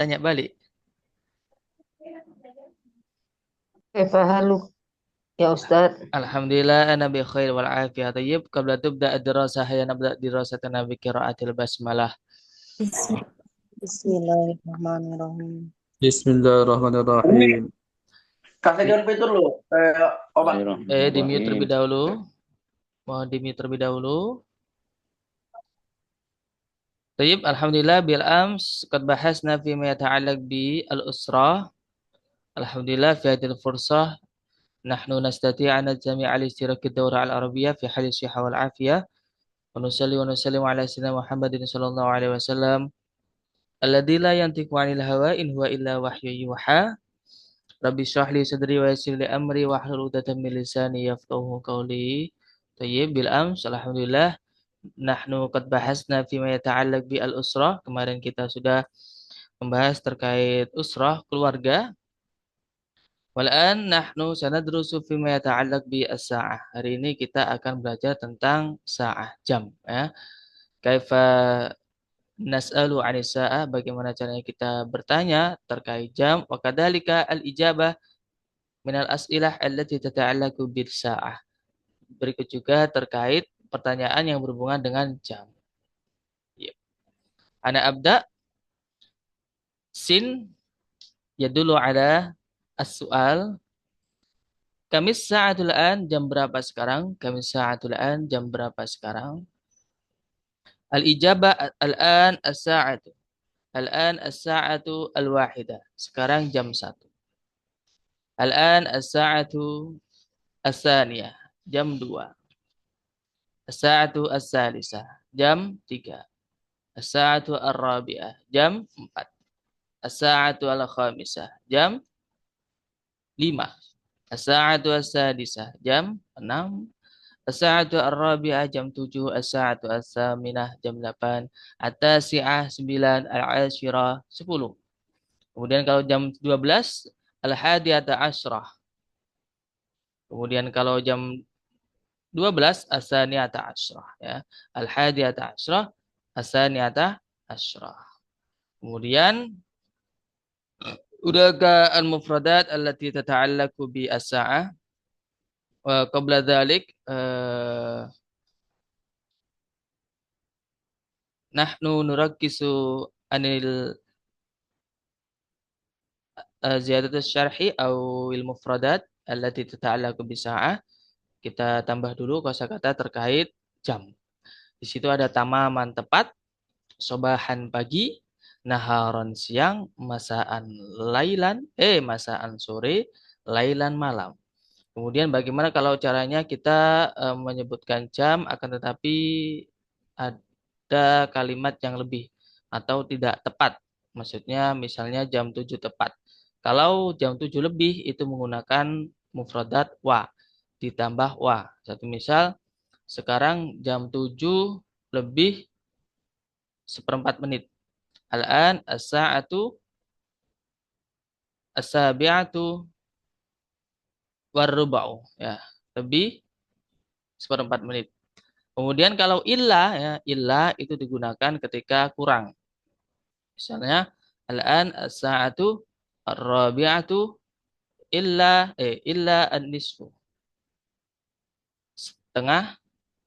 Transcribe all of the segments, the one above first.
Tanya balik. Kaifa haluk ya Ustaz? Alhamdulillah ana bi khair wal afiyah. Tayyib, qabla tubda ad-dirasah ya nabda dirasatana bi qiraatil basmalah. Bismillahirrahmanirrahim. Bismillahirrahmanirrahim. Kasih John Peter lo. Obat. Di mute terlebih Bismillahirrahmanirrahim. dahulu. Mohon di mute terlebih dahulu. Tayyib, alhamdulillah bil ams qad bahasna fi ma yata'allaq bi al-usrah. Alhamdulillah fi hadhihi al-fursah nahnu nastati' an najmi' al-ishtirak ad-dawra al-arabiyyah fi hal as-sihah wal afiyah. Wa nusalli wa nusallimu ala sayyidina Muhammadin sallallahu alaihi wasallam alladzi la yantiqu 'anil hawa in huwa illa wahyu yuha. Rabbi shrah li sadri wa yassir li amri wa hlul 'uqdatam min lisani yafqahu qawli. Tayyib, bil ams alhamdulillah nahnu qad bahasna fi ma yata'allaq bi al-usrah. Kemarin kita sudah membahas terkait usrah, keluarga. Wal'an nahnu sanadrusu fi ma yata'allaq bi as-sa'ah. Hari ini kita akan belajar tentang sa'ah, jam, ya. Kaifa nas'alu 'anis sa'ah, bagaimana caranya kita bertanya terkait jam, wa kadzalika al-ijabah minal as'ilah allati tata'allaqu bis sa'ah. Berikut juga terkait pertanyaan yang berhubungan dengan jam. Ya. Ana abda sin yadullu ala as-su'al. Kamis sa'atul an, jam berapa sekarang? Kamis sa'atul an, jam berapa sekarang? Al-ijabah al-an as-sa'atu. Al-an as-sa'atu al-wahidah. Sekarang jam 1. Al-an as-sa'atu as-saniyah. Jam 2. As-sa'atu as-salisah. Jam 3. As-sa'atu ar-rabi'ah. Jam 4. As-sa'atu al-khamisah. Jam 5. As-sa'atu as-sadisah. Jam 6. As-sa'atu ar-rabi'ah jam 7, as-sa'atu as-saminah jam 8, at-tasi'ah 9, al-ashirah 10. Kemudian kalau jam 12, al-hadiyata asyrah. Kemudian kalau jam 12, as-saniyata asyrah, ya. Al-hadiyata asyrah, as-saniyata asyrah. Kemudian udah ke al-mufradat allati tata'allaqu bi as-sa'ah. Wa qabla dzalik nahnu nurakkisu anil ziyadatus syarhi au il mufradat allati tata'allaqu bisa'ah. Kita tambah dulu kosakata terkait jam. Di situ ada tamaman tepat, sobahan pagi, naharon siang, masaan sore, lailan malam. Kemudian bagaimana kalau caranya kita menyebutkan jam akan tetapi ada kalimat yang lebih atau tidak tepat. Maksudnya misalnya jam 7 tepat. Kalau jam 7 lebih itu menggunakan mufradat wa ditambah wa. Satu misal sekarang jam 7 lebih seperempat menit. Al-an as-sa'atu as-sabi'atu warruba'u, ya. Lebih seperempat menit. Kemudian kalau illa, ya, illa itu digunakan ketika kurang. Misalnya al-an as-sa'atu ar-rabi'atu illa an-nisfu. Setengah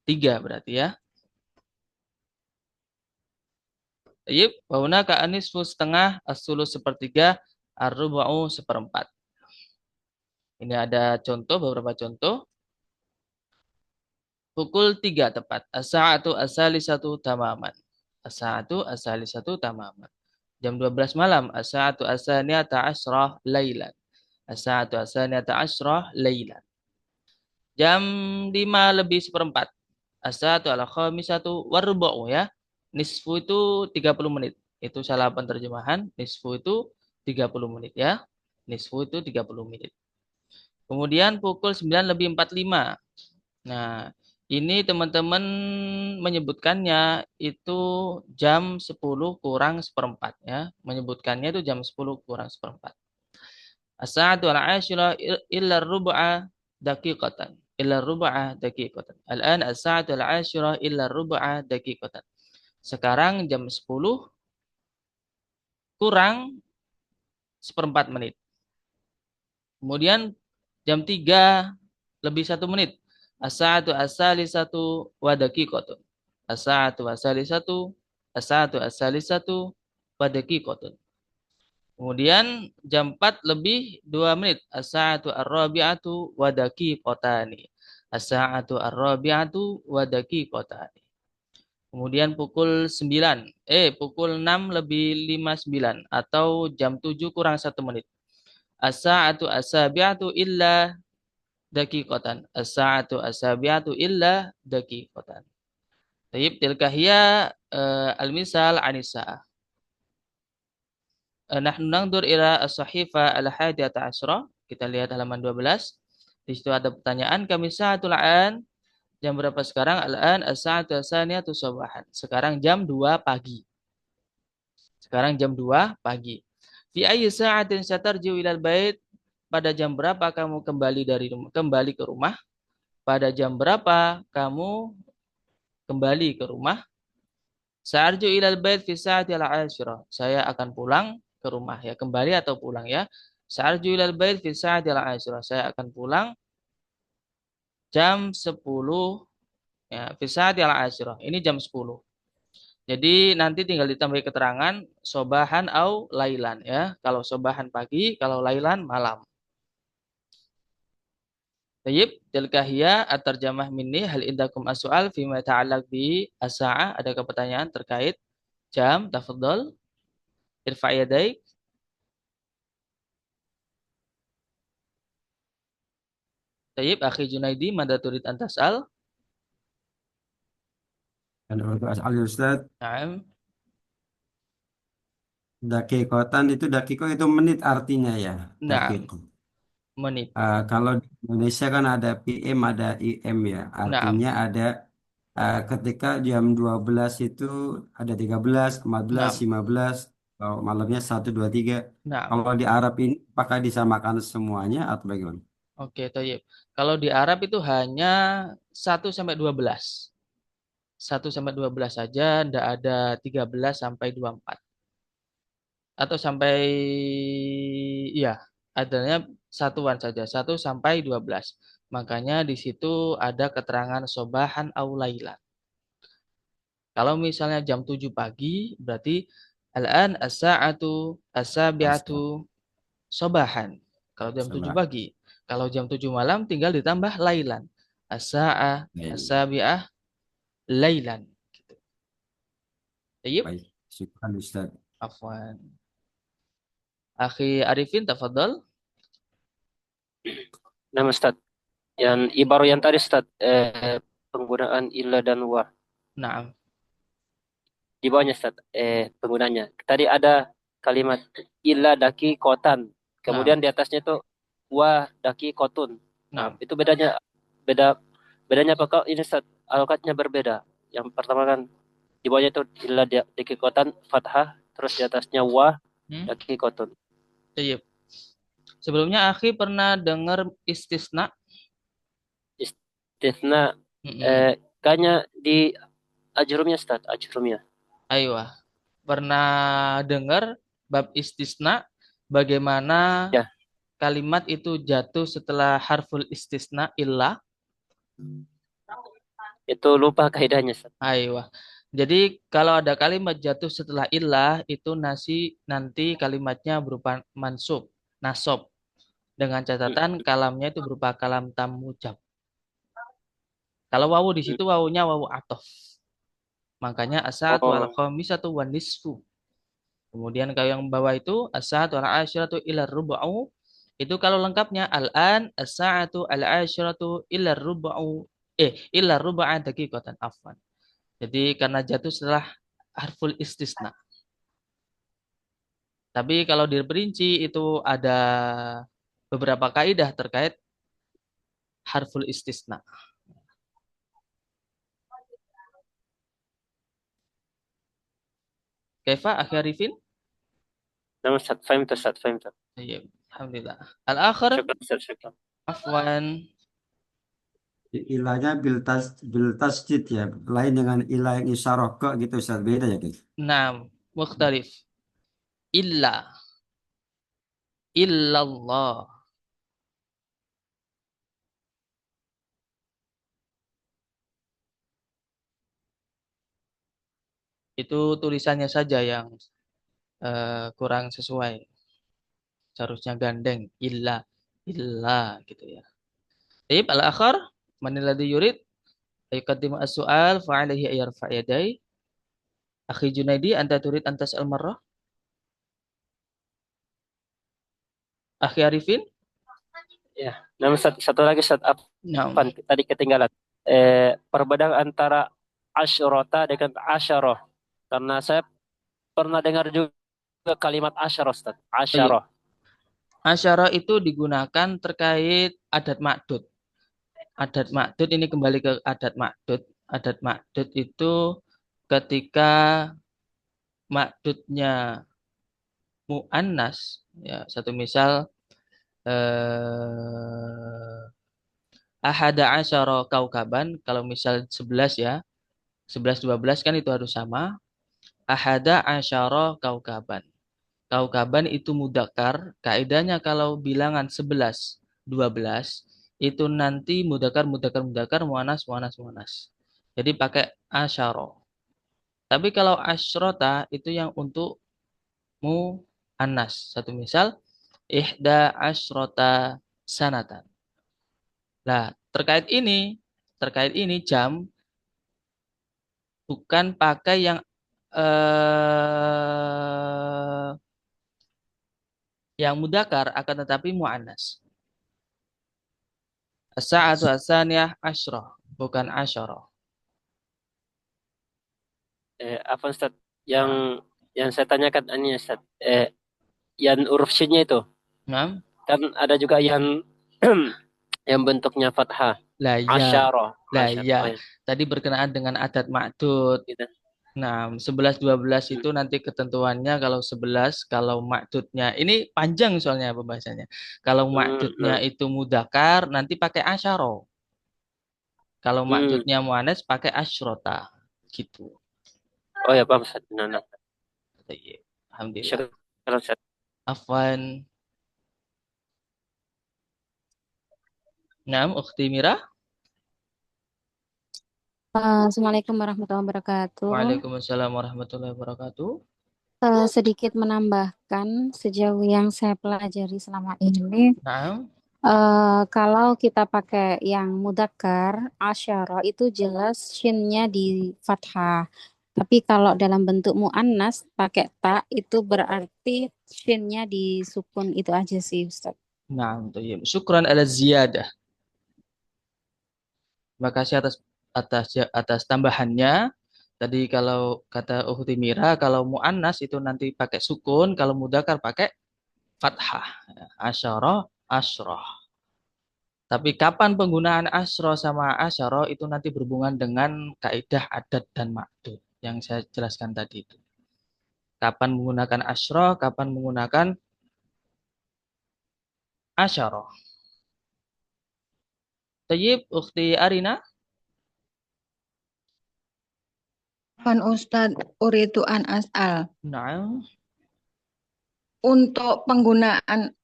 3 berarti, ya. Yip, wa hunaka an-nisfu setengah, as-sulus sepertiga, ar-ruba'u seperempat. Ini ada contoh, beberapa contoh. Pukul 3 tepat. As-sa'atu as-salisatu tamaman. As-sa'atu as-salisatu tamaman. Jam 12 malam. As-sa'atu as-saniyata asyrah lailan. As-sa'atu as-saniyata asyrah lailan. Jam 5 lebih seperempat. As-sa'atu al-khamisatu warbu'u, ya. Nisfu itu 30 menit. Itu salah penerjemahan. Nisfu itu 30 menit, ya. Nisfu itu 30 menit. Kemudian pukul 9 lebih 45. Nah, ini teman-teman menyebutkannya itu jam 10 kurang seperempat, ya. Menyebutkannya itu jam 10 kurang seperempat. As-sa'atu al-'ashira illa ar-rub'a daqiqatan. Illa ar-rub'a daqiqatan. Al-an as-sa'atu al-'ashira illa ar-rub'a daqiqatan. Sekarang jam 10 kurang seperempat menit. Kemudian jam 3 lebih 1 menit. As-sa'atu as-salisatu wa daqiqatun. As-sa'atu as-salisatu, as-sa'atu as-salisatu wa daqiqatun. Kemudian jam 4 lebih 2 menit. As-sa'atu ar-rabi'atu wa daqiqatani. As-sa'atu ar-rabi'atu wa daqiqatani. Kemudian pukul 6 lebih 59 atau jam 7 kurang 1 menit. As-sa'atu as-sabi'atu illa daqiqatan. As-sa'atu as-sabi'atu illa daqiqatan. Tayyib, tilka hiya al-misal anis sa'ah. Nahnu nangdur ila as-sahifa al-hadiyata asyra. Kita lihat halaman 12. Di situ ada pertanyaan, kami sa'atul an. Jam berapa sekarang? Al-an as-sa'atu as-saniyatu sabahan. Sekarang jam 2 pagi. Sekarang jam 2 pagi. Fi ayyi sa'atin satarji'u ilal bait? Pada jam berapa kamu kembali ke rumah? Pada jam berapa kamu kembali ke rumah? Sa'arju ilal bait fi sa'ati al-'ashirah. Saya akan pulang ke rumah ya, kembali atau pulang ya. Sa'arju ilal bait fi sa'ati al-'ashirah. Saya akan pulang jam 10 ya, fi sa'ati al-'ashirah. Ini jam 10. Jadi nanti tinggal ditambah keterangan sobahan au lailan ya. Kalau sobahan pagi, kalau lailan malam. Tayyib, tilka hiya at-tarjamah minni. Hal indakum as-su'al fima ta'allaq bi as-sa'ah? Adakah pertanyaan terkait jam? Tafadhol. Irfa' yadaik. Tayyib, akhi Junaidi, mada turid an tas'al? Ada untuk asal Ustaz, Naam. dakikotan itu dakiko itu menit artinya ya, Naam, dakiko. menit. Kalau di Indonesia kan ada PM, ada IM ya. Naam, Artinya ada ketika jam 12 itu ada 13, 14, naam, 15, kalau malamnya 1, 2, 3. naam. Kalau di Arab ini apakah disamakan semuanya atau bagaimana? Oke, tayyib. Kalau di Arab itu hanya 1 sampai 12. 1 sampai 12 saja, tidak ada 13 sampai 24. Atau sampai, ya, adanya satuan saja, 1 sampai 12. Makanya di situ ada keterangan sobahan au lailan. Kalau misalnya jam 7 pagi, berarti al-an as-sa'atu as-sabi'atu sobahan. Kalau jam 7 Sama. pagi. Kalau jam 7 malam tinggal ditambah lailan. As-sa'ah Baik, as-sabi'ah lailan. Gitu. Tayyib. baik. Syukran Ustaz. Afwan. Akhi Arifin, tafadhal. Nah, Ustaz, yang ibarat yang tadi Ustaz, penggunaan illa dan wa Naam. di bawahnya Ustaz, penggunanya. Tadi ada kalimat illa daki kotan, kemudian Naam. di atasnya itu wa daki kotun. Nah, Naam. itu bedanya apa kok ini Ustaz? Alokatnya berbeda. Yang pertama kan di bawahnya itu illa daki kotan fathah, terus di atasnya wa daki kotun. Tayyib. Sebelumnya akhi pernah dengar istisna? Istisna kayaknya di ajrumnya Ustaz, ajrumnya. Aywa. Pernah dengar bab istisna, bagaimana Ya. kalimat itu jatuh setelah harful istisna illa? Itu lupa kaidahnya Ustaz. Aywa. Jadi kalau ada kalimat jatuh setelah illah itu nanti kalimatnya berupa mansub, nasob. Dengan catatan kalamnya itu berupa kalam tam mujab. Kalau wawu di situ wawunya wawu atof. Makanya asatu al khamisatu wan nisfu. Kemudian kalau yang bawah itu as-sa'atu al-'asyratu ila rubu'u, itu kalau lengkapnya al-an as-sa'atu al-'asyratu ila rubu'u ila rubu'a daqiqatan afwan. Jadi karena jatuh setelah harful istisna. Tapi kalau diperinci itu ada beberapa kaidah terkait harful istisna. Kaifa akhi Arifin? Nama Ustaz, fahim tu Ustaz, fahim tu. Iya, alhamdulillah. Al-akhir, Syukran Ustaz, syukran. afwan. Ilahnya bil tasjid ya, lain dengan ilah yang isyarah ke gitu Ustaz, beda ya guys. Naam, mukhtalif. Illa. illallah. Itu tulisannya saja yang kurang sesuai. Seharusnya gandeng illa gitu ya. Baik, al-akhar man alladhi yurid yuqaddimu as-su'al fa alaihi ay yarfa' yadai. Akhi Junaidi, anta turid anta tas'al marrah? Akhi Arifin? Ya. Nama satu lagi Ustaz, apa Naam. tadi ketinggalan. Perbedaan antara asyrota dengan asyarah. Karena saya pernah dengar juga kalimat asyarah, Ustaz. Baik. Asyarah. Asyara itu digunakan terkait adat makdud. Adat makdud ini kembali ke adat makdud. Adat makdud itu ketika makdudnya mu'annas, ya, satu misal ahada asyara kaukaban, kalau misal 11 ya, 11 12 kan itu harus sama. Ahada asyara kaukaban. Kaukaban itu mudakar, kaidahnya kalau bilangan 11 12 itu nanti mudakar mudakar mudakar muannas muannas muannas. Jadi pakai asyara. Tapi kalau asyrota itu yang untuk muannas. Satu misal ihda asyrota sanatan. Nah, terkait ini jam bukan pakai yang mudakar akan tetapi muannas. As-sa'atu as-saniyah asyrah, bukan asyara. Apa Ustaz? Yang saya tanyakan ini Ustaz. Yang huruf shinnya itu. Nah, Kan ada juga yang yang bentuknya fathah. lah ya, Asyarah. lah Oh, ya. ya. Tadi berkenaan dengan adat ma'dud. Gitu. Nah, 11 12 itu nanti ketentuannya kalau 11 kalau ma'dudnya ini panjang soalnya pembahasannya. Kalau ma'dudnya Nah. itu mudakar nanti pakai asyara. Kalau Hmm. ma'dudnya muannas pakai asyrota. Gitu. Oh ya, paham Ustaz. Nah. Baik. Alhamdulillah. Syukur Ustaz. Afwan. Naam, Ukhti Mira. Assalamualaikum warahmatullahi wabarakatuh. Waalaikumsalam warahmatullahi wabarakatuh. Sedikit menambahkan sejauh yang saya pelajari selama ini, Naam. kalau kita pakai yang mudzakkar, asyara itu jelas shinnya di fathah. Tapi kalau dalam bentuk muannas pakai ta itu berarti shinnya di sukun itu aja sih Ustaz. Naam, thayyib. Syukran ala ziyadah. Terima kasih atas tambahannya. Tadi kalau kata Ukhti Mira, kalau muannas itu nanti pakai sukun, kalau mudzakkar pakai fathah. Asyara, asyrah. Tapi kapan penggunaan asro sama asyara itu nanti berhubungan dengan kaidah adat dan makdud yang saya jelaskan tadi itu. Kapan menggunakan asro, kapan menggunakan asyara. Tayyib, Ukhti Arina. Pan Ustadz uridu an as'al. Nah, Untuk penggunaan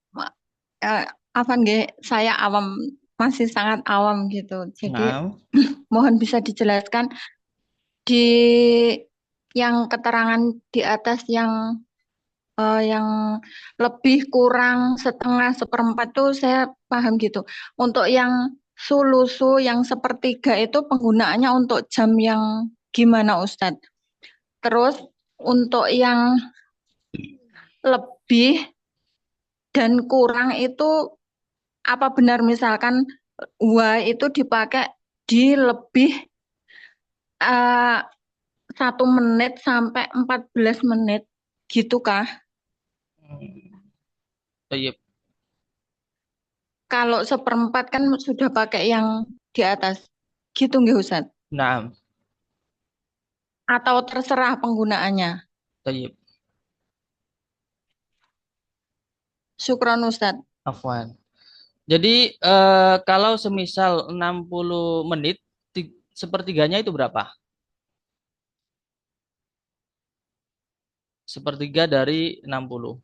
Afan saya awam, masih sangat awam gitu. Jadi nah. mohon bisa dijelaskan di yang keterangan di atas yang lebih kurang setengah seperempat tuh saya paham gitu. Untuk yang sulusu yang sepertiga itu penggunaannya untuk jam yang gimana Ustadz? Terus untuk yang lebih dan kurang itu apa benar misalkan wa itu dipakai di lebih 1 menit sampai 14 menit gitu kah? Tayyib. Kalau seperempat kan sudah pakai yang di atas gitu nggih Ustaz? Nah, Atau terserah penggunaannya? tayyib. Syukron Ustaz. Afwan. Jadi kalau semisal 60 menit, sepertiganya itu berapa? Sepertiga dari 60.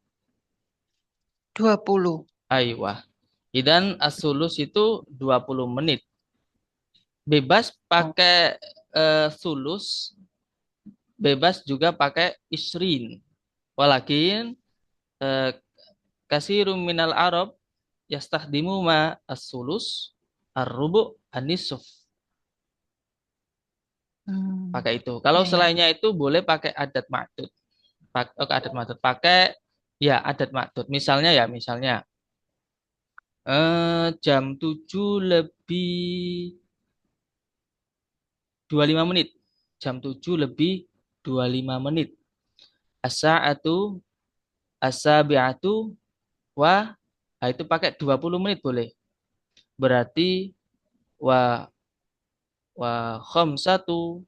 20. Aywa. Dan as-sulus itu 20 menit. Bebas pakai sulus, bebas juga pakai isrin. Walakin kasirum minal Arab yastakhdimu ma as-sulus ar-rubu an-nisf. Pakai itu. Kalau Ya, ya. selainnya itu boleh pakai adat ma'dud. Adat ma'dud. Pakai ya adat ma'dud. Misalnya jam 7 lebih 25 menit. Jam 7 lebih 25 menit. As-sa'atu as-sabi'atu wa itu pakai 20 menit boleh. Berarti wa khamsatu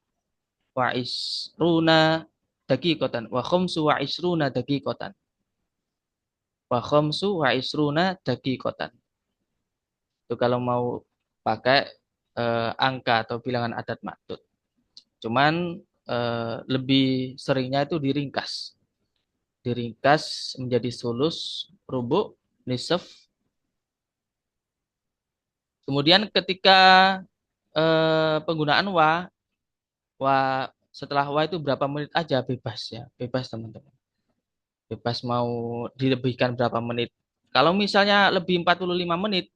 wa isruna daqiqatan wa khamsu wa isruna daqiqatan wa khamsu wa isruna daqiqatan. Itu kalau mau pakai angka atau bilangan adat maksud. Cuman lebih seringnya itu diringkas. Diringkas menjadi sulus, rubu', nisf. Kemudian ketika penggunaan wa setelah wa itu berapa menit aja bebas ya, bebas teman-teman. Bebas mau dilebihkan berapa menit. Kalau misalnya lebih 45 menit,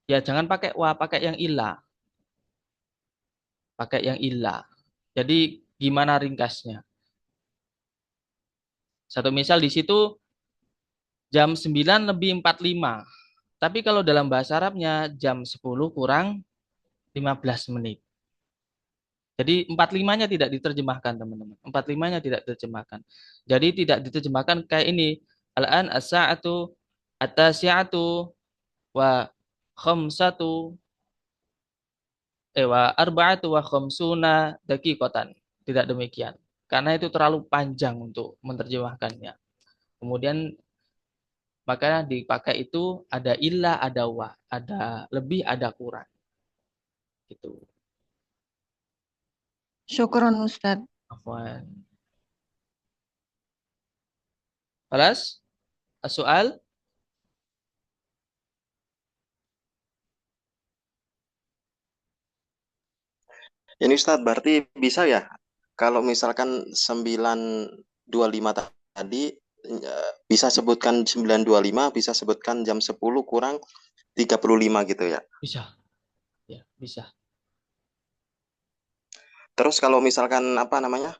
ya jangan pakai wa, pakai yang illa. Pakai yang illa. Jadi gimana ringkasnya? Satu misal di situ jam 9 lebih 45. Tapi kalau dalam bahasa Arabnya jam 10 kurang 15 menit. Jadi 45-nya tidak diterjemahkan, teman-teman. 45-nya tidak diterjemahkan. Jadi tidak diterjemahkan kayak ini. Al-an as-sa'atu at-tasi'atu wa khamsatu wa arba'atu wa khamsuna daqiqatan. Tidak demikian. Karena itu terlalu panjang untuk menerjemahkannya. Kemudian maka dipakai itu ada illa, ada wa, ada lebih, ada kurang. Gitu. Syukron Ustadz. Afwan. Balas? Soal? Ini Ustadz, berarti bisa ya kalau misalkan 9.25 tadi bisa sebutkan 9.25, bisa sebutkan jam 10 kurang 35 gitu ya. Bisa. Ya, bisa. Terus kalau misalkan apa namanya?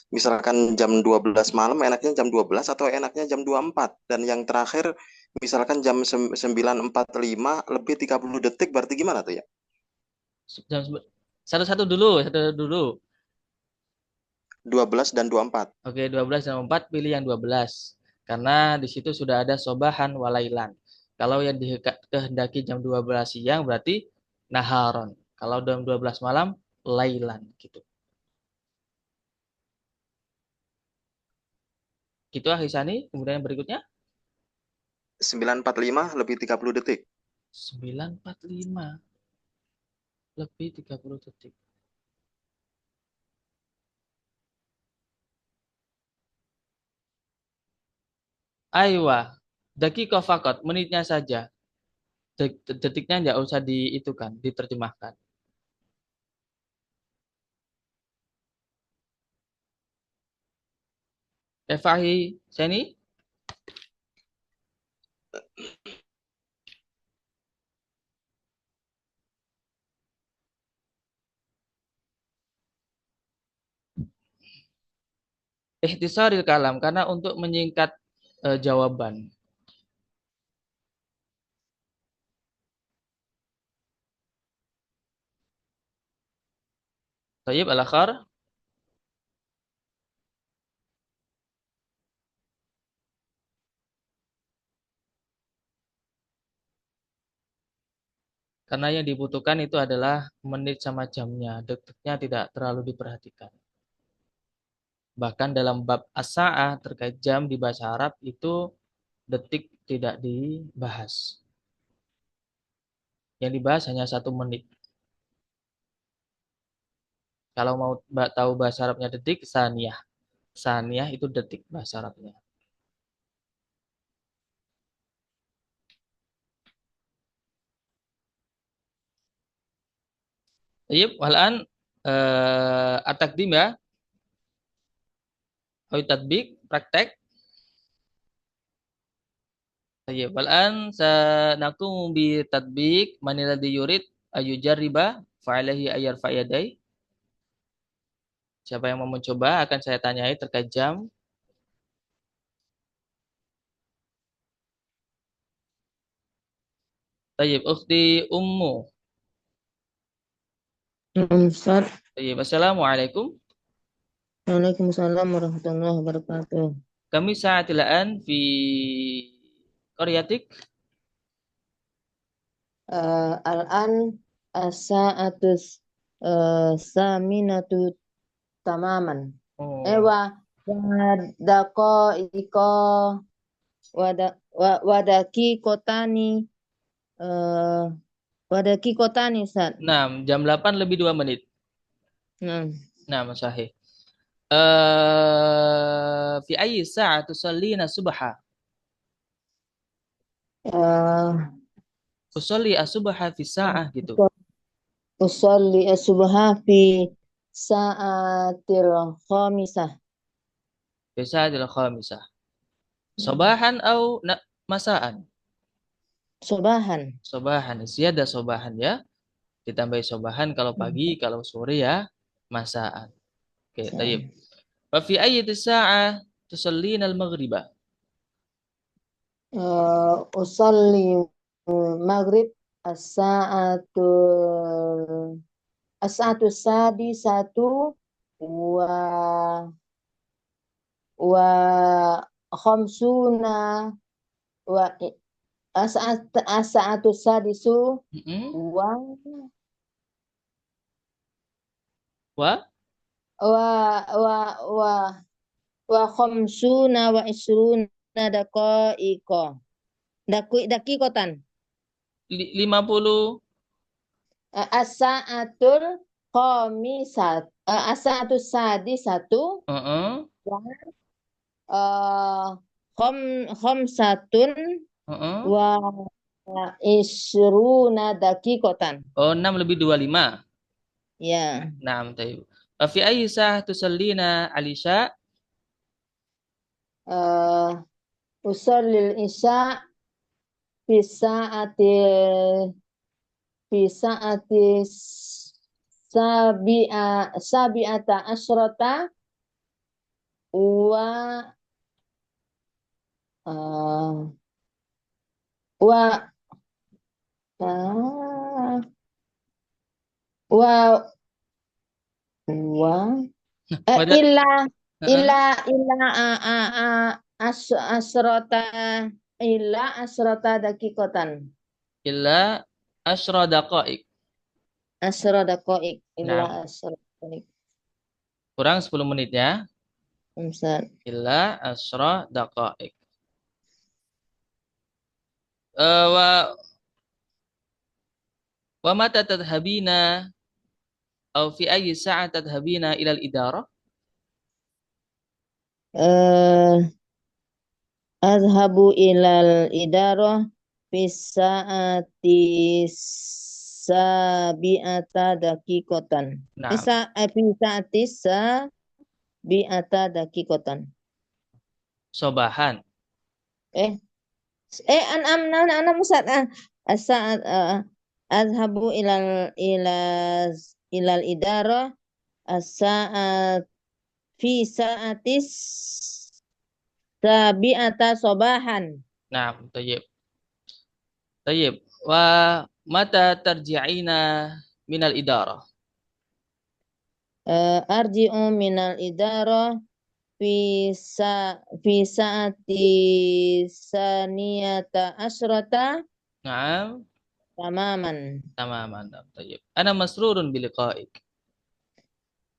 Misalkan jam 12 malam enaknya jam 12 atau enaknya jam 24, dan yang terakhir misalkan jam 9.45 lebih 30 detik berarti gimana tuh ya? Satu-satu dulu, satu dulu. 12 dan 24. Oke, 12 dan 4 pilih yang 12. Karena di situ sudah ada sobahan walailan. Kalau yang dikehendaki jam 12 siang berarti naharon. Kalau jam 12 malam lailan gitu. Gitu Hisani. Kemudian yang berikutnya 9.45 lebih 30 detik. 9.45 lebih 30 detik. Aywa, dakika fakot, menitnya saja. Detiknya nggak usah diitukan, diterjemahkan. Evahi, Seni? Ikhtisaril kalam, karena untuk menyingkat jawaban. Tayyib al-akhar. Karena yang dibutuhkan itu adalah menit sama jamnya. Detiknya tidak terlalu diperhatikan. Bahkan dalam bab as-sa'ah terkait jam di bahasa Arab itu detik tidak dibahas. Yang dibahas hanya 1 menit. Kalau mau tahu bahasa Arabnya detik, saniyah. Saniyah itu detik bahasa Arabnya. Tayyib, walan at-taqdim ya, atau tatbik, praktek. Tayyib, walan sanaqumu bi tatbik man alladhi yurid ayujarriba fa'alaihi ayyarfa yadai. Siapa yang mau mencoba akan saya tanyai terkait jam. Tayyib, ukhti ummu. Ustaz, Tayyib, assalamualaikum. Waalaikumsalam warahmatullahi wabarakatuh. Kami saat ilaan fi qaryatik. Al-an as-sa'atus saminatu tamaman. Oh. Daqa'iqa wadaki kotani Ustaz. Nah, jam 8 lebih 2 menit. Nah, sahih. Fi ayyi sa'a tusallina subha? Usolli as-subha fi sa'ah gitu. Usolli as-subha fi sa'atil khamisah. Fi sa'atil khamisah. Sobahan atau masaan? Sobahan. Sobahan. Ziyada sobahan ya. Ditambahi sobahan kalau pagi, kalau sore ya masaan. Oke, tayyib. Wa fi ayyi sa'a tusallina al-maghriba? Usolli maghrib as-sa'atu sadisatu wa khamsuna wa as-sa'atu sadisu wa khamsuna wa isruna dakikotan. 50 as-sa'atul khamisat as-sa'atu sadisatu khamsatun wa isruna dakikotan. Oh, 6 lebih 25. Ya. Nah, tayyib. Fi ayyi sa'ah tusallina al-isya? Usallil isya fi sa'ati sabi'ata asyrata wa asrota dakikotan. Illa asyra daqaik. Asra daqaik. Nah. Asra daqaik. Kurang 10 menit ya. Ustaz. Illa asyra daqaik. Wa mata tadhhabina aw fi ayyi sa'a tadhhabina ila al-idarah? Azhabu ilal idarah fi sa'ati sabi'ata dakikotan. Nah. Fi sa'ati sabi'ata dakikotan. Sobahan. Anam Ustaz. As-sa'at azhabu ilal idarah as-sa'at fi sa'atis sabi'ata sobahan. Nah, tayyib. Tayyib. Wa mata tarji'ina minal idarah? Arji'u minal idarah fi sa'ati saniyata asrata. Naam. Tamaman. Tayyib. Ana masrurun biliqa'ik.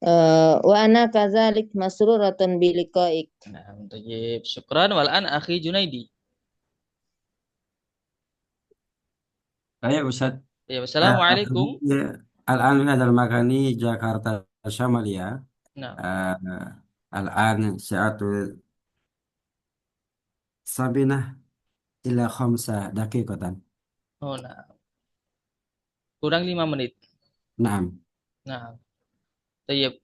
Wa ana kadzalik masruratun biliqa'ik. Naam, tayyib. Syukran. Wal an akhi Junaidi. Baik Ustaz. Ya, assalamualaikum. Al-an min hadzal makani Jakarta Syamalia. Al-an sa'atu sabinah ila khamsa daqiqatan. Oh, nah. Kurang 5 menit. Naam. Nah, tayyib.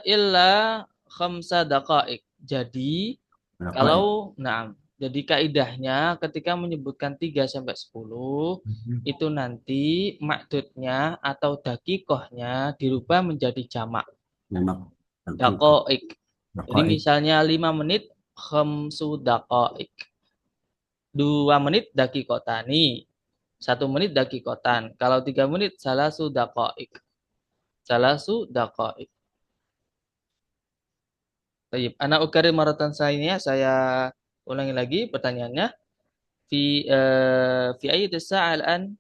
Illa khamsa daqaik. Jadi Daqaik. kalau jadi kaidahnya ketika menyebutkan 3 sampai 10 itu nanti makdudnya atau dakikohnya dirubah menjadi jamak. Jamak. Daqaik. Jadi Daqaik. misalnya 5 menit khamsu daqaik. 2 menit dakikotani. 1 menit dakikotan. Kalau 3 menit salasu daqaik. Salasu daqaik. Baik, anak ukarir maratan saya ulangi lagi pertanyaannya. Fi ayati sa'a al-an?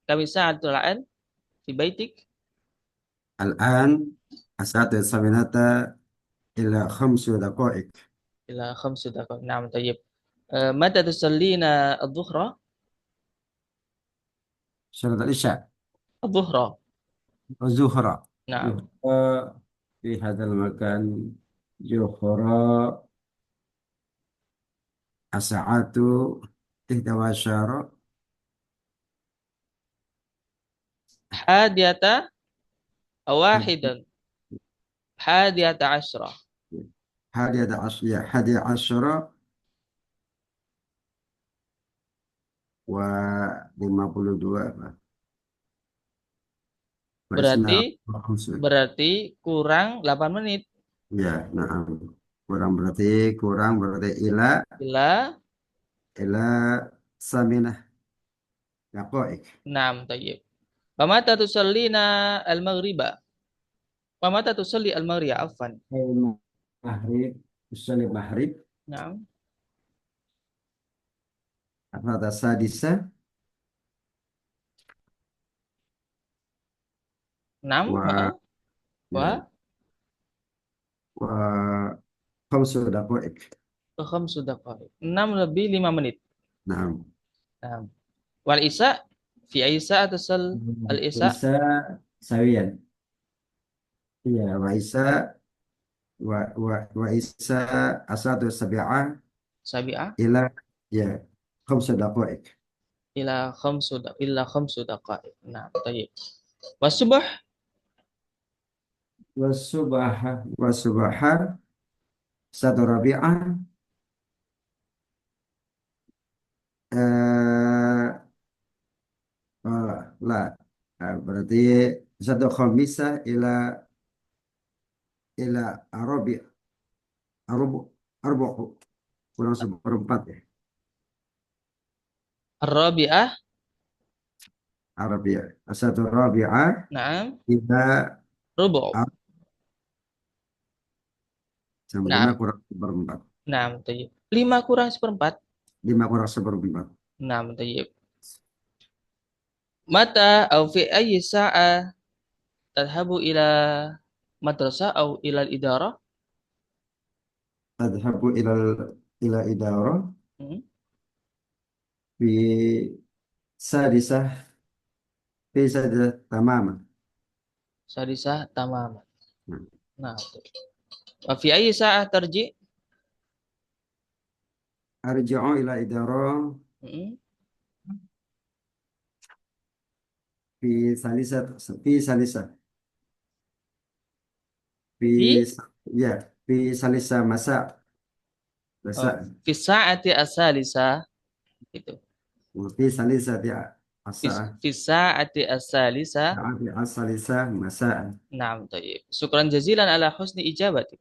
Kami sa'atul an fi baitik? الآن الساعة الثامنة إلى 5 دقائق. Ila 5 daqaik. Naam, tayyib. Mata tusallina adh-dhuhra? صلاة العشاء Adh-dhuhra. الظهر. Naam. في هذا المكان ظهر الساعة 11 Hadiyata wahidan. Hadiyata asyra. 11 و52 Berarti kurang 8 menit. ya, nah berarti ila Ila saminah daqaik. naam, tayyib. Pamata tusallina al-maghriba? Pamata tusalli al-maghrib? Afwan. Maghrib, usalli maghrib. Naam. Apa sadisa Naam. wa 5 daqaik. 5 daqaik. 6 lebih 5 menit. Naam. Naam. Wal isya fi ayyi sa'at tusall al-isya? Isa sawiyan. Iya, wa isa asadu sabi'ah Sabi'ah ila ya 5 daqaik. ila 5 daqaik. Naam, tayyib. Wasubah? Wasubaha satu rabi'ah la berarti satu khamisah ila arbu kurang seperempat ya. Ar-rabi'ah? Arabiah. Satu rabi'ah Naam. ila Rubu'. jam Naam. 5 kurang seperempat. Naam, tayyib. 5 kurang seperempat. 5 kurang seperempat. Naam, tayyib. Mata au fi ayyi sa'a tadhhabu ila madrasah au ila al-idarah? Tadhabu ila idarah Hmm. fi sadisah tamaman. Sadisah tamaman. Hmm. Nah, wa fi ayyi sa'ah tarji? Arji'u ila idarah Hmm. fi salisah fi salisah Fi fi salisah masa fi sa'ati as-salisa itu. fi salisah Fi sa'ati as-salisa. salisah masa. Naam, tayyib. Syukran jazilan ala husni ijabati.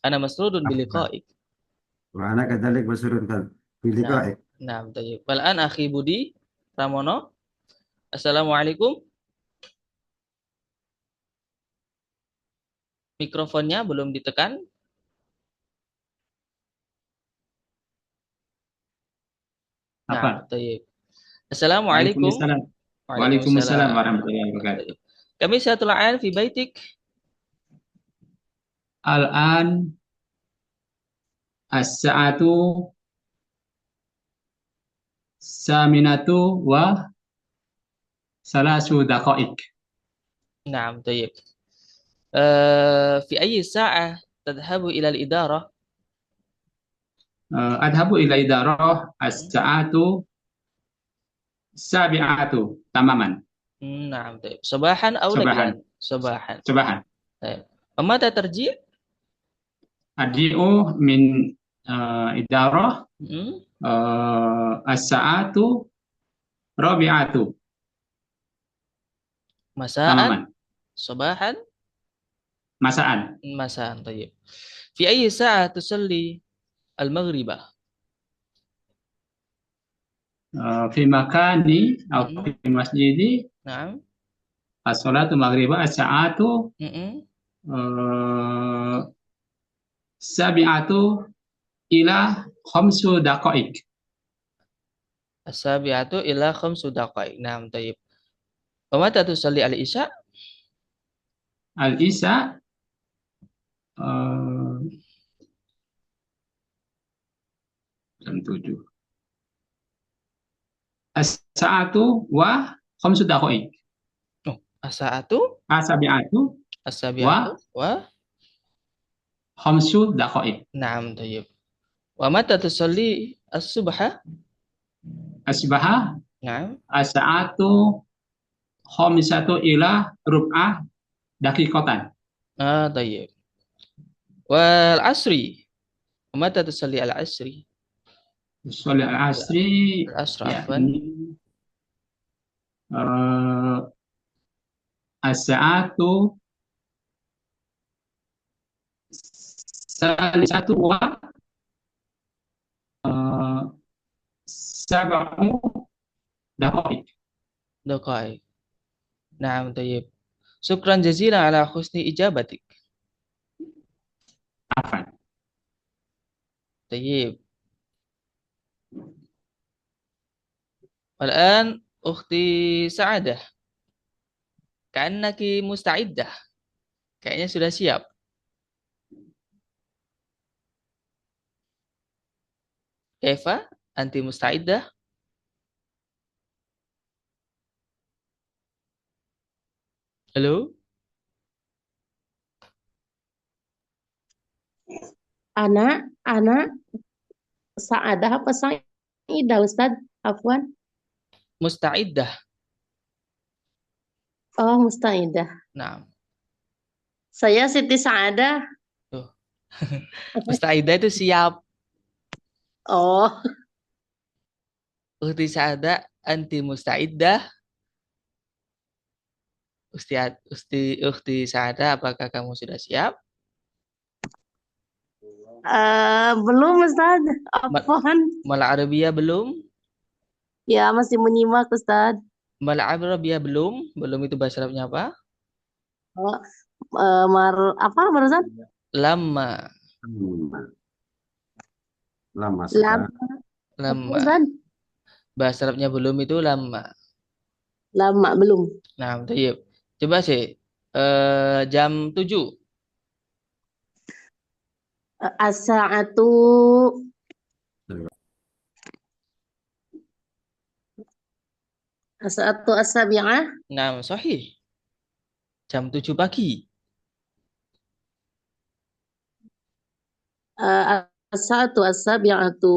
Ana masrudun bi liqa'ik. Wa ana kadzalik masrurun bi liqa'ik. Naam, tayyib. Wal an akhi Budi Pramono. Assalamualaikum. Mikrofonnya belum ditekan. Nah, tayyib. Assalamualaikum. Waalaikumsalam warahmatullahi wabarakatuh. Kami satu la'an fi baitik. Al-an as-sa'atu saminatu wa salasu daqaik. Naam, tayyib. Fi ayyi sa'ah tadhhabu ila al-idarah? Adhabu ila idarah as-sa'atu sabi'atu tamaman. نعم طيب صباحا أو صباحا ليلا صباحا صباحا طيب ومتى ترجع أجيء من إدارة مم. الساعة رابعة مساء تماما صباحا مساء مساء طيب في أي ساعة تصلي المغرب في مكاني أو مم. في مسجدي نعم الصلاة المغرب الساعة مم. سبعة إلى 5 دقائق. السابعة إلى 5 دقائق نعم طيب ومتى تصلي العشاء العشاء jam 7. الساعة و5 دقائق. الساعة السابعة السابعة و5 دقائق. نعم طيب ومتى تصلي الصبح الصبح نعم الساعة 5 إلى ربع دقيقة. طيب والعصر ومتى تصلي العصر صلاة العصر العصر عفوا يعني الساعة 3 7 دقائق. دقائق نعم طيب شكرا جزيلا على حسن إجابتك عفوا. طيب والآن أختي سعادة كأنك مستعدة kayaknya sudah siap Eva أنت مستعدة halo Anak Saadah apa Saidah Ustadz? Afwan. مستعدة Oh, Mustaidah. nah Saya Siti Saadah. tuh مستعدة itu siap Oh, Ukhti Sa'ada anti musta'iddah Ukhti Sa'ada apakah kamu sudah siap belum Ustadz. Afwan. Mal Arabiyah belum Ya, masih menyimak Ustadz. Mal Arabiyah belum itu bahasa Arabnya apa Oh, apa barusan? lama Lama. lama bahasa Arabnya belum itu lama Lama belum. nah tayyib coba sih jam 7 As-sa'atu As-sa'atu as-sabi'ah. nah sahih jam 7 pagi As-sa'atu as-sabi'atu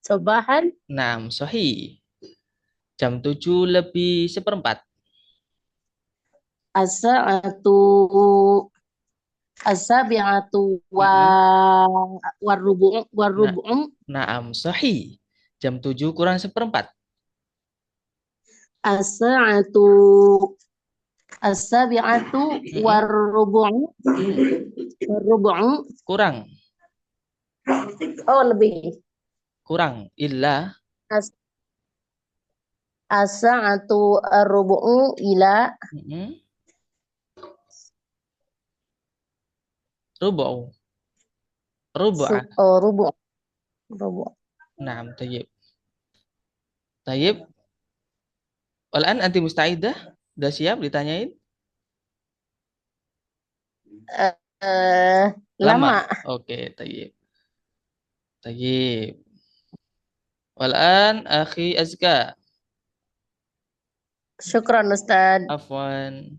sabahan. nah sahih jam 7 lebih seperempat As-sa'atu as-sabi'atu warrubu'u. Naam sahih jam 7 kurang seperempat As-sa'atu as-sabi'atu warrubu'u. kurang Oh, lebih. kurang illa As-sa'atu ar-rubu'u ila rubu' rubu'. Naam tayyib Walan anti mustaidah udah siap ditanyain lama. Oke tayyib Walan akhi Azka Syukran Ustaz. afwan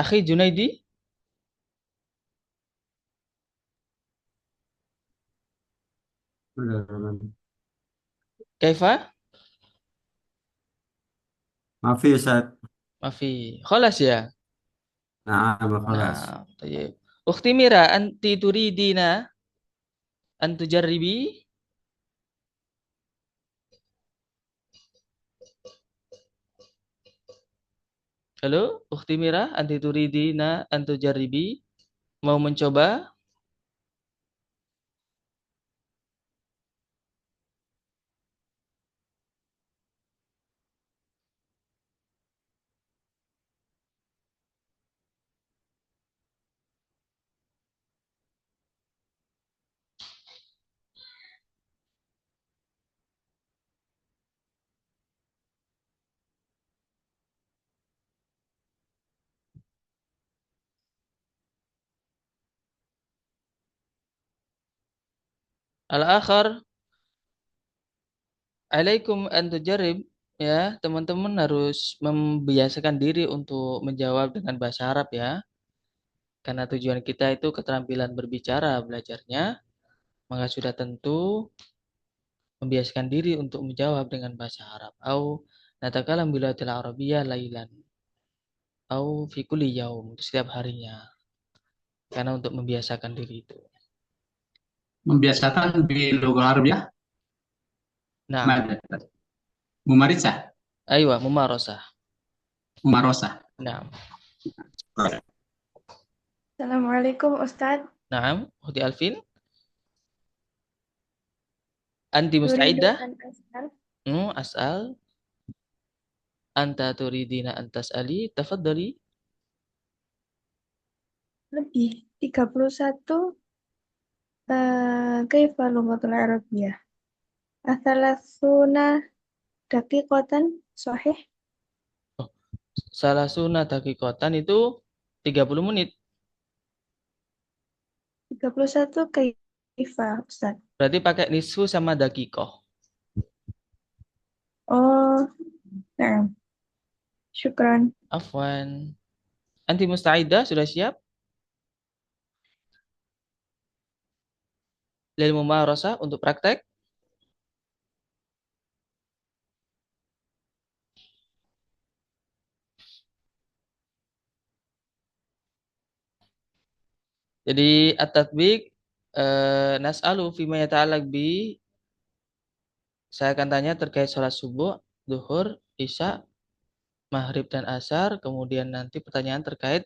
akhi Junaidi Kaifa? Maaf ya Ustaz. Mafi. Kholas ya? Nah, khalas. Nah, tayyib. Ukhti Mira, anti turidina an tujarribi? Halo, Ukhti Mira, anti turidina an tujarribi? Mau mencoba? Al-akhar, alaikum an tujarrib. Ya, teman-teman harus membiasakan diri untuk menjawab dengan bahasa Arab ya. Karena tujuan kita itu keterampilan berbicara belajarnya, maka sudah tentu membiasakan diri untuk menjawab dengan bahasa Arab. Au natakalam bilatil arabiyyah lailan. Au fi kulli yaum, setiap harinya. Karena untuk membiasakan diri itu. Membiasakan باللغة العربية Nah, ماذا؟ ممارسة aywa mumarasah. ممارسة. Nah, Assalamualaikum Ustadz. nah, Ukhti Alvin, anti Nuridu mustaidah? an as'al. As'al. Anta turidina antas ali, tafaddali. Lebih 31 kaifa lughatul Arabiyyah. Athalasuna daqiqatan sahih. Salah sunat hakikatan itu 30 menit. 31 kaifa Ustadz. Berarti pakai nisfu sama dakikoh. Oh, nah. Syukran. Afwan. Anti mustaidah sudah siap? Lil mumarasah untuk praktek? Jadi at-tatbiq nas'alu fima yata'alaq bi, saya akan tanya terkait sholat subuh, duhur, isya, maghrib dan asar, kemudian nanti pertanyaan terkait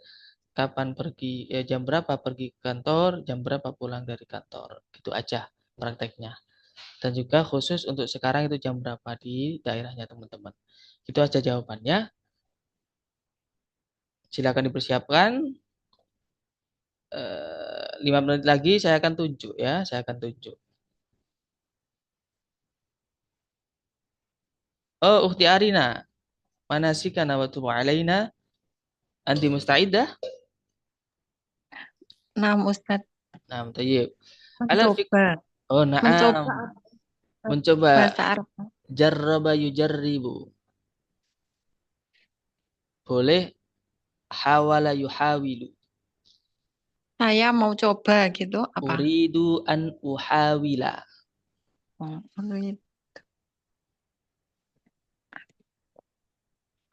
kapan pergi, jam berapa pergi ke kantor, jam berapa pulang dari kantor. Gitu aja prakteknya. Dan juga khusus untuk sekarang itu jam berapa di daerahnya teman-teman. Itu aja jawabannya. Silakan dipersiapkan. 5 menit lagi saya akan tunjuk ya, saya akan tunjuk. Oh, Ukhti Arina, manasikana wa tubu alaina, anti mustaidah? Nah, Ustadz, Nah, tayyib. Alal fik. mencoba. Oh, Mencoba na'am. Mencoba. bahasa Arab. Jarraba yujarribu. Boleh hawala yuhawilu. Saya mau coba gitu apa? Uridu an uhawila. Oh,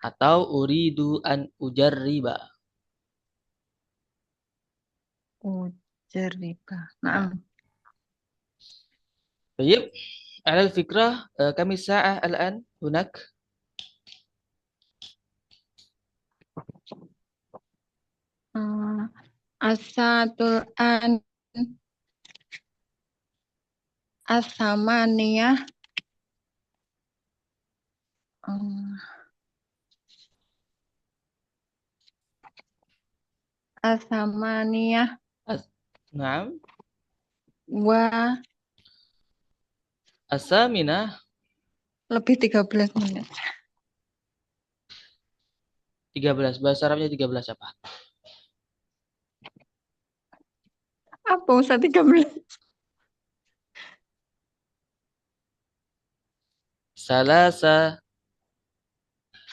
Atau uridu an ujarriba. Ujarriba. Nah, Baik. Alal fikrah kami sa'ah al-an hunak. asatul an asamaniyah. Asamaniyah Naam. wa Asaminah. lebih 13 menit. 13. Bahasa Arabnya 13 apa? Apa usah 13? Salasa.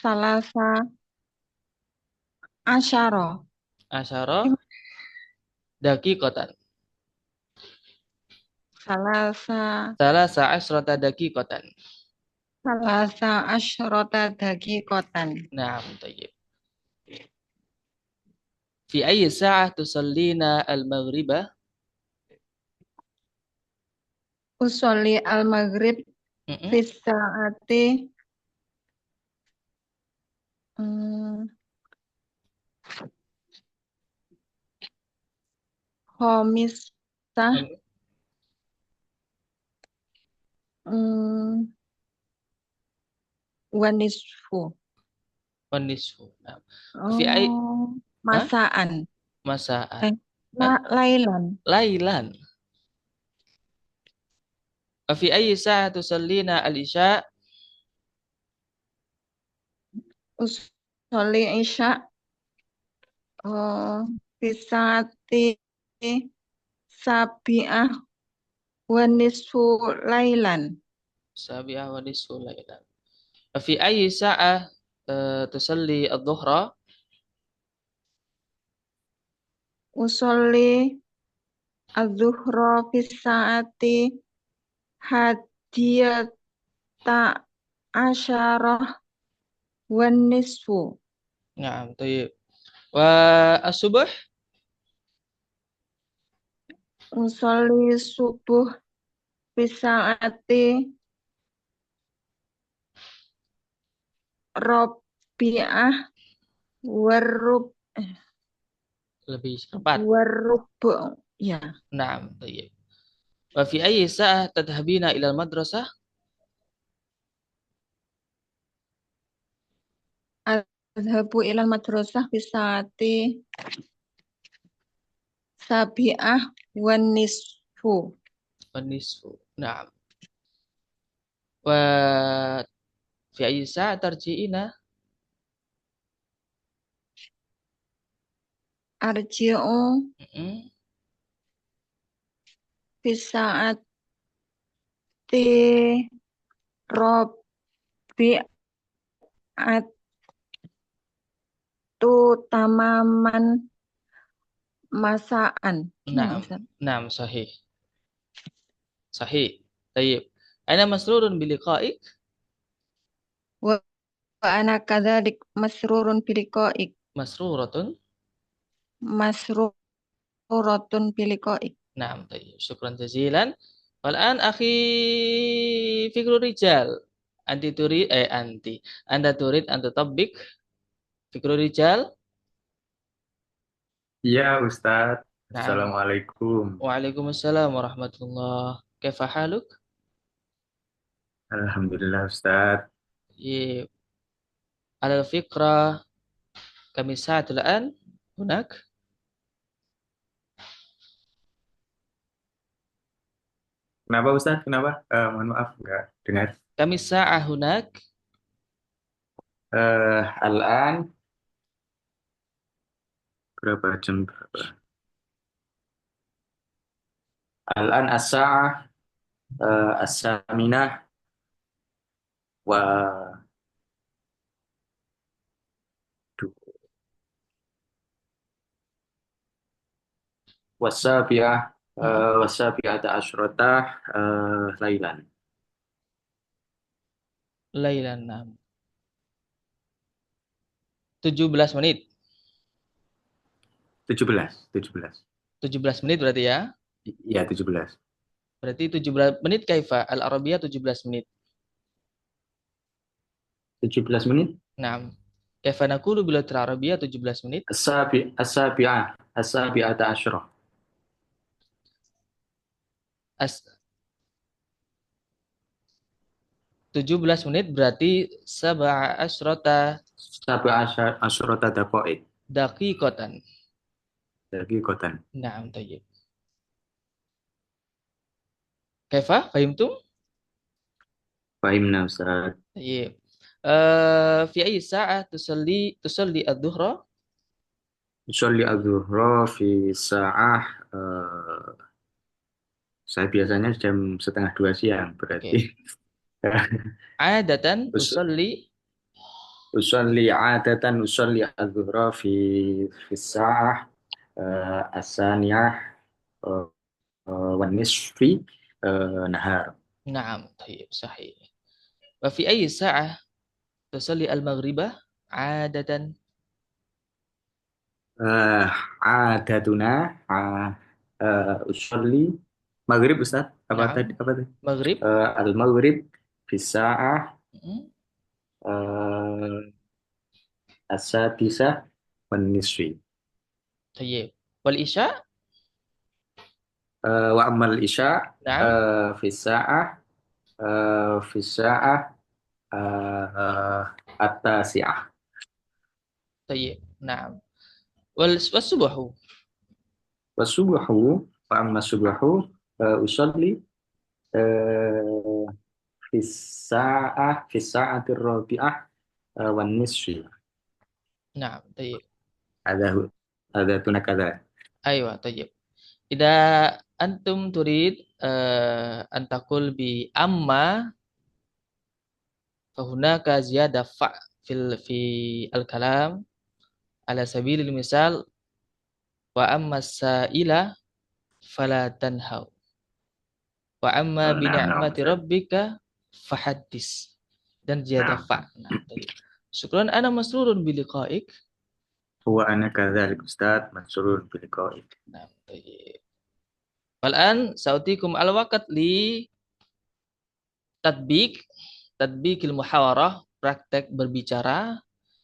Salasa asyara. Asyara. Daqiqatan. Salasa Salasa asyrata daqiqatan. salasa asyrota daqiqatan. Naam, tayyib. Fi ayyi sa'ah tusallina al-maghriba? Usolli al-maghrib fi saati khomisah wanisfu. Wanisfu. Naam. Fi ayyi Masaan. masa'an. Lailan. Lailan. Fi ayyi sa'ah tusallina al-isya? Usolli isya fi saati sabi'ah wanisfu lailan. Sabi'ah wanisfu lailan. Fi ayyi sa'ah tusalli adh-dhuhra? Usolli adzuhra fi saati hadiyata asyarah wan nisfu. Naam, tayyib. Wa as-subuh? Usolli subuh fi saati rabi'ah warub Lebih cepat. warub ya. Naam, tayyib. Wa fi ayyi sa'ah tadhhabina ila al-madrasah? Adhabu ila madrasah fi saati sabi'ah wan nisfu. Wan nisfu. Naam. Wa fi ayyi sa'ah tarji'ina? Arji'u fi saati rabi'at tu tamaman masaan. Naam. Naam, sahih. Sahih. Tayyib. Ana masrurun bi liqa'ik? Wa ana kadzalik masrurun bi liqa'ik. Masruratun? Masruratun bi liqa'ik. Naam, tayyib. Syukran jazilan. Wal'an akhi fikru rijal. Anda turid anta tabbik fikru rijal? Ya Ustadz. Naam. Assalamualaikum. Waalaikumsalam warahmatullah. Kaifa haluk? Alhamdulillah Ustadz. Yib. Ala fikra kami saat الآن هناك. Kenapa Ustadz? Kenapa? Mohon maaf nggak dengar. Kami sa'ah hunak. Al-an berapa jam berapa? Al-an as-sa'ah as-saminah wa wasabi'ah wasabi'ata asyrata lailan. Lailan, naam. 17 menit. 17 menit berarti ya? Iya, 17. Berarti 17 menit kaifa? Al-Arabiyah 17 menit. 17 menit? Naam. Kaifa naqulu bil Arabiyah 17 menit? As-sabi'ata asyrah. 17 menit berarti sab'a asyrata daqaiq. daqiqatan. Naam, tayyib. Kaifa? Fahimtum? Fahimna Ustaz. Tayyib. Fi ayyi sa'ah tusalli adh-dhuhra? Usolli adzuhra fi sa'ah saya biasanya jam 1:30 siang berarti. Adatan usolli adzuhra fi sa'ah as-saniyah wan nisfi nahar. نعم طيب صحيح. وفي أي ساعة تصلي المغرب عادة؟ Adatuna usolli maghrib Ustaz. Apa tadi? نعم Apa tadi? maghrib. Al-maghrib fisa'ah Mm, as-sadisah wan nisfi. طيب والإشاء؟ Wa amal isya نعم fisa'ah fisa'ah at-tasi'ah. طيب نعم والصبح؟ Wasubuhu wa amma subuhu usolli eh, fisa'atir rabi'ah wan nisfi. نعم طيب Ada ada tunakada. أيوة طيب إذا أنتم تريد أن تقول بأما فهناك زيادة في الكلام على سبيل المثال وأما السائلة فلا تنهوا وأما Nah, بنعمة Ustaz. ربك فحدث dan زيادة Nah, Nah, طيب شكرا أنا مسرور بلقائك. huwa ana kadzalik Ustaz, mansurun bi liqa'ik. نعم طيب والآن سأعطيكم الوقت لتطبيق المحاورة praktek berbicara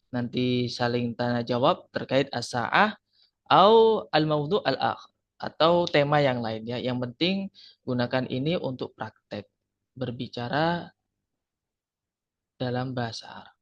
nanti saling tanya jawab terkait as-sa'ah atau al-mawdu' al-akhar atau tema yang lain ya. Yang penting gunakan ini untuk praktek berbicara dalam bahasa Arab.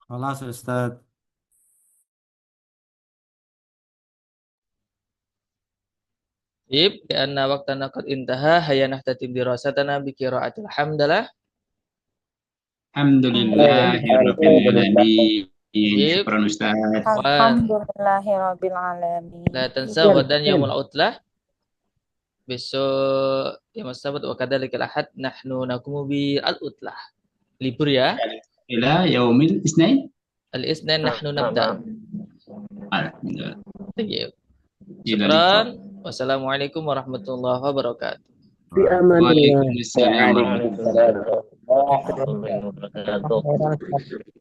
Khalas Ustaz. Ib, karena waktana qad intaha, hayya nahtatim dirasatana bi qiraatil hamdalah. Alhamdulillahirabbil alamin. Ib, Syukran Ustaz. wa Alhamdulillahirabbil alamin. la tansa wadan yaumul utlah. Besok yaum sabat wa kadzalikal ahad nahnu nakumu bi al-utlah. Libur ya. Ila yaumil isnain. Al-isnain nahnu nabda. Alhamdulillah. Tayyib. Ila Syukran. Wassalamualaikum warahmatullahi wabarakatuh. Waalaikumsalam warahmatullahi Waalaikumsalam warahmatullahi wabarakatuh.